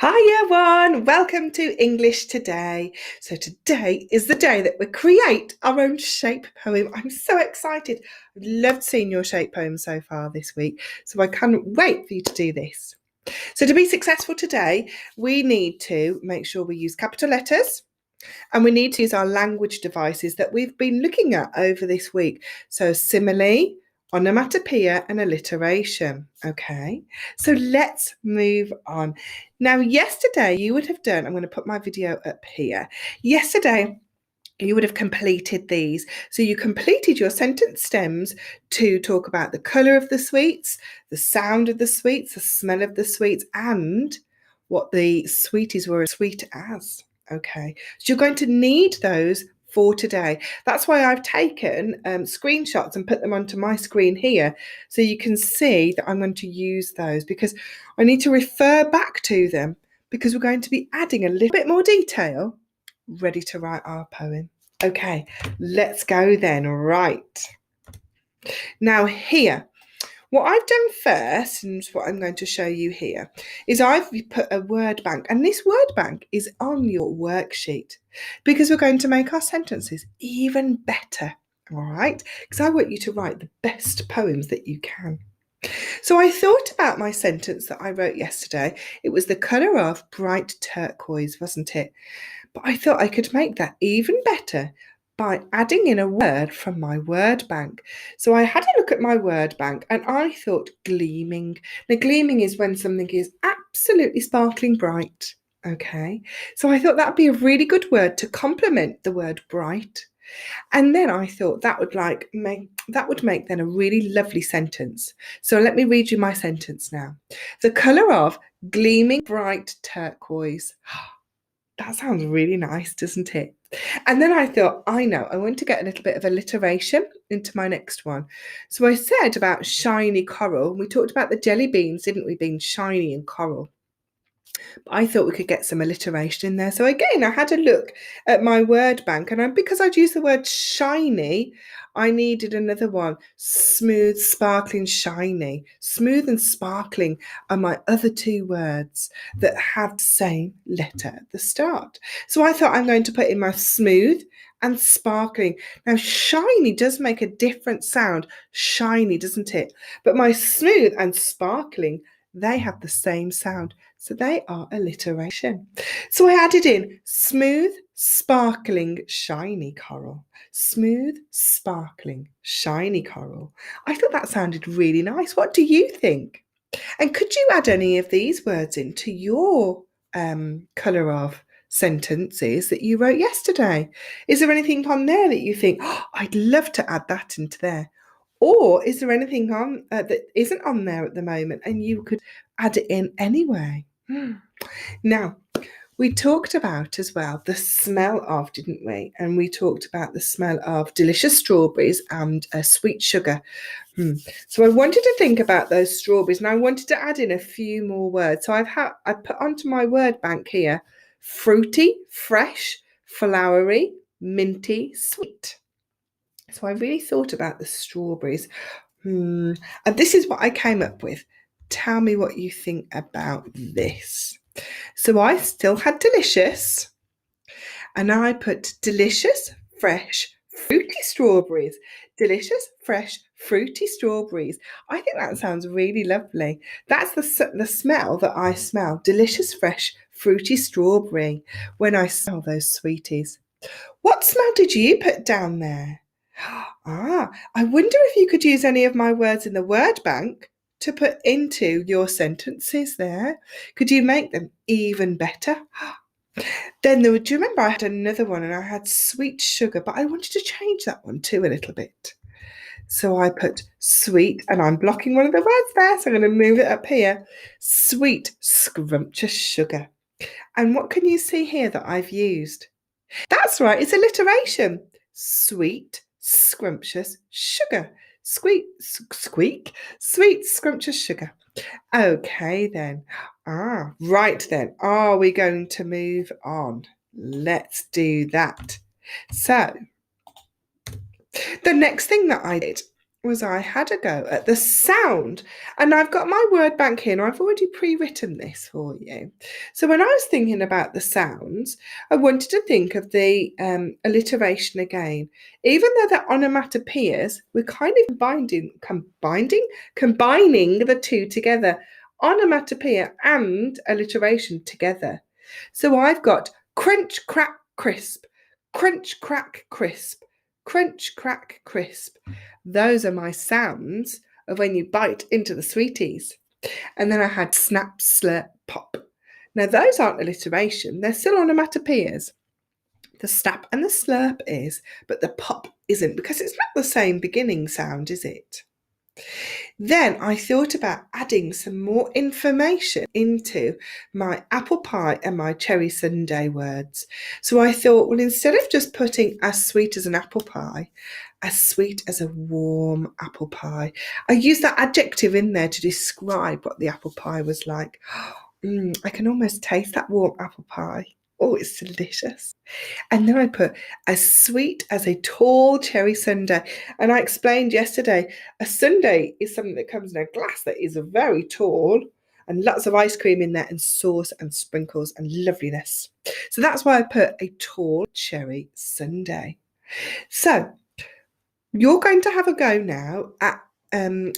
Hi everyone, welcome to English Today. So today is the day that we create our own shape poem. I'm so excited. I've loved seeing your shape poem so far this week, so I can't wait for you to do this. So to be successful today, we need to make sure we use capital letters and we need to use our language devices that we've been looking at over this week. So simile, onomatopoeia and alliteration. Okay, so let's move on. Now, yesterday you would have done, I'm going to put my video up here. Yesterday, you would have completed these. So you completed your sentence stems to talk about the colour of the sweets, the sound of the sweets, the smell of the sweets, and what the sweeties were as sweet as. Okay, so you're going to need those for today. That's why I've taken screenshots and put them onto my screen here so you can see that I'm going to use those because I need to refer back to them because we're going to be adding a little bit more detail ready to write our poem. Okay, let's go then. Right. Now here, what I've done first, and what I'm going to show you here, is I've put a word bank, and this word bank is on your worksheet because we're going to make our sentences even better, all right? Because I want you to write the best poems that you can. So I thought about my sentence that I wrote yesterday. It was the colour of bright turquoise, wasn't it? But I thought I could make that even better by adding in a word from my word bank. So I had a look at my word bank and I thought gleaming. Now, gleaming is when something is absolutely sparkling bright. Okay, so I thought that'd be a really good word to complement the word bright. And then I thought that would make then a really lovely sentence. So let me read you my sentence now. The colour of gleaming bright turquoise. That sounds really nice, doesn't it? And then I thought, I know, I want to get a little bit of alliteration into my next one. So I said about shiny coral. We talked about the jelly beans, didn't we, being shiny and coral. But I thought we could get some alliteration in there. So again, I had a look at my word bank, and because I'd used the word shiny, I needed another one. Smooth, sparkling, shiny. Smooth and sparkling are my other two words that have the same letter at the start. So I thought I'm going to put in my smooth and sparkling. Now, shiny does make a different sound. Shiny, doesn't it? But my smooth and sparkling, they have the same sound. So they are alliteration. So I added in smooth, sparkling, shiny coral. Smooth, sparkling, shiny coral. I thought that sounded really nice. What do you think? And could you add any of these words into your colour of sentences that you wrote yesterday? Is there anything on there that you think, oh, I'd love to add that into there? Or is there anything on that isn't on there at the moment and you could add it in anyway? Now, we talked about as well the smell of, didn't we? And we talked about the smell of delicious strawberries and sweet sugar. So I wanted to think about those strawberries and I wanted to add in a few more words. So I put onto my word bank here fruity, fresh, flowery, minty, sweet. So I really thought about the strawberries. And this is what I came up with. Tell me what you think about this. So I still had delicious, and I put delicious, fresh, fruity strawberries. Delicious, fresh, fruity strawberries. I think that sounds really lovely. That's the smell that I smell. Delicious, fresh, fruity strawberry when I smell those sweeties. What smell did you put down there? Ah, I wonder if you could use any of my words in the word bank to put into your sentences there. Could you make them even better? Then do you remember I had another one and I had sweet sugar, but I wanted to change that one too a little bit. So I put sweet, and I'm blocking one of the words there, so I'm going to move it up here. Sweet, scrumptious sugar. And what can you see here that I've used? That's right, it's alliteration. Sweet, scrumptious sugar. Squeak, sweet, scrumptious sugar. Okay then. Right then. Are we going to move on? Let's do that. So, the next thing that I did was I had a go at the sound. And I've got my word bank here, and I've already pre-written this for you. So when I was thinking about the sounds, I wanted to think of the alliteration again. Even though they're onomatopoeias, we're kind of combining the two together, onomatopoeia and alliteration together. So I've got crunch, crack, crisp, crunch, crack, crisp, crunch, crack, crisp. Those are my sounds of when you bite into the sweeties. And then I had snap, slurp, pop. Now, those aren't alliteration, they're still onomatopoeias. The snap and the slurp is, but the pop isn't, because it's not the same beginning sound, is it? Then I thought about adding some more information into my apple pie and my cherry sundae words. So I thought, well, instead of just putting as sweet as an apple pie, as sweet as a warm apple pie, I used that adjective in there to describe what the apple pie was like. I can almost taste that warm apple pie. Oh, it's delicious. And then I put as sweet as a tall cherry sundae. And I explained yesterday, a sundae is something that comes in a glass that is very tall and lots of ice cream in there and sauce and sprinkles and loveliness. So that's why I put a tall cherry sundae. So you're going to have a go now at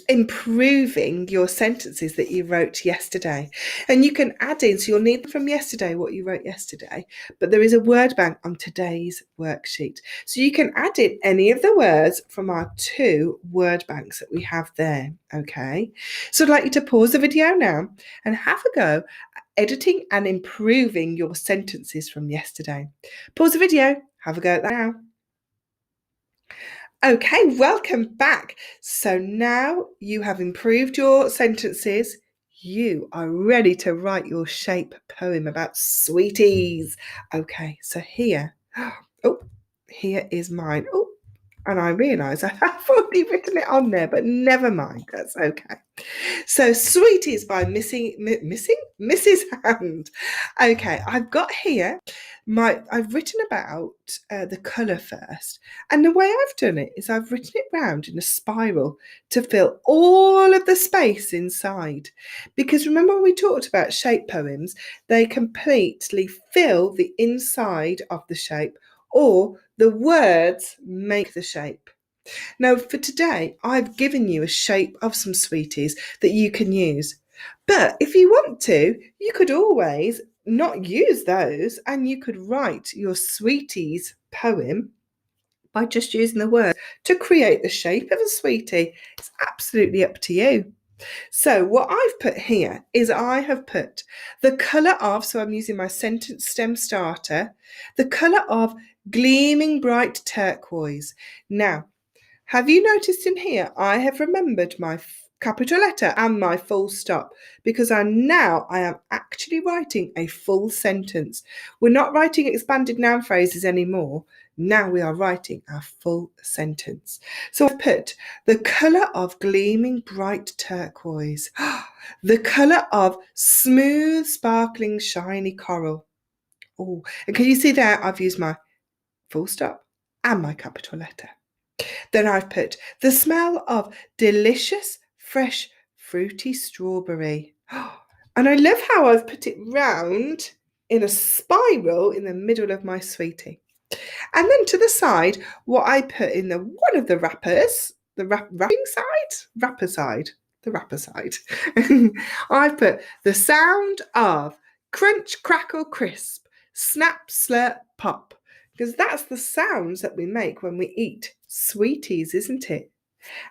improving your sentences that you wrote yesterday. And you can add in, so you'll need from yesterday what you wrote yesterday, but there is a word bank on today's worksheet. So you can add in any of the words from our 2 word banks that we have there, okay? So I'd like you to pause the video now and have a go at editing and improving your sentences from yesterday. Pause the video, have a go at that now. Okay, welcome back. So now you have improved your sentences. You are ready to write your shape poem about sweeties. Okay, so here is mine. Oh, and I realise I have already written it on there, but never mind, that's okay. So Sweeties by Mrs. Hand. Okay, I've got here I've written about the colour first, and the way I've done it is I've written it round in a spiral to fill all of the space inside. Because remember when we talked about shape poems, they completely fill the inside of the shape, or the words make the shape. Now, for today, I've given you a shape of some sweeties that you can use. But if you want to, you could always not use those, and you could write your sweeties poem by just using the words to create the shape of a sweetie. It's absolutely up to you. So what I've put here is I have put the colour of, so I'm using my sentence stem starter, the colour of gleaming bright turquoise. Now, have you noticed in here, I have remembered my capital letter and my full stop, because I am actually writing a full sentence. We're not writing expanded noun phrases anymore. Now we are writing our full sentence. So I've put the colour of gleaming bright turquoise, the colour of smooth, sparkling, shiny coral. Oh, and can you see there I've used my full stop and my capital letter. Then I've put the smell of delicious, fresh, fruity strawberry. And I love how I've put it round in a spiral in the middle of my sweetie. And then to the side, what I put in one of the wrappers, the wrapper side, I've put the sound of crunch, crackle, crisp, snap, slurp, pop. Because that's the sounds that we make when we eat sweeties, isn't it?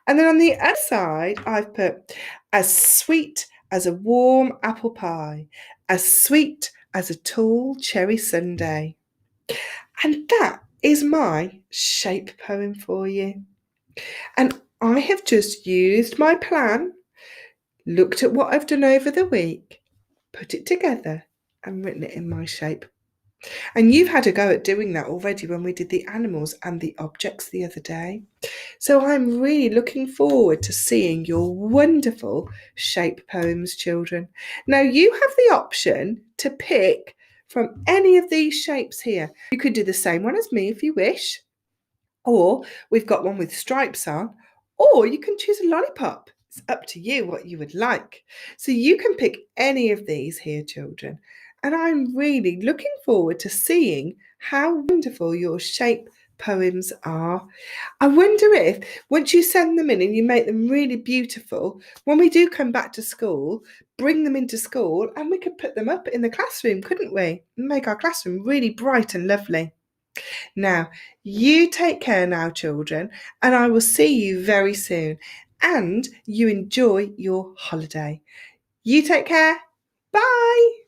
And then on the other side, I've put as sweet as a warm apple pie, as sweet as a tall cherry sundae. And that is my shape poem for you. And I have just used my plan, looked at what I've done over the week, put it together and written it in my shape. And you've had a go at doing that already when we did the animals and the objects the other day. So I'm really looking forward to seeing your wonderful shape poems, children. Now you have the option to pick from any of these shapes here. You could do the same one as me if you wish, or we've got one with stripes on, or you can choose a lollipop. It's up to you what you would like. So you can pick any of these here, children. And I'm really looking forward to seeing how wonderful your shape poems are. I wonder if once you send them in and you make them really beautiful, when we do come back to school, bring them into school and we could put them up in the classroom, couldn't we? Make our classroom really bright and lovely. Now, you take care now, children, and I will see you very soon. And you enjoy your holiday. You take care. Bye.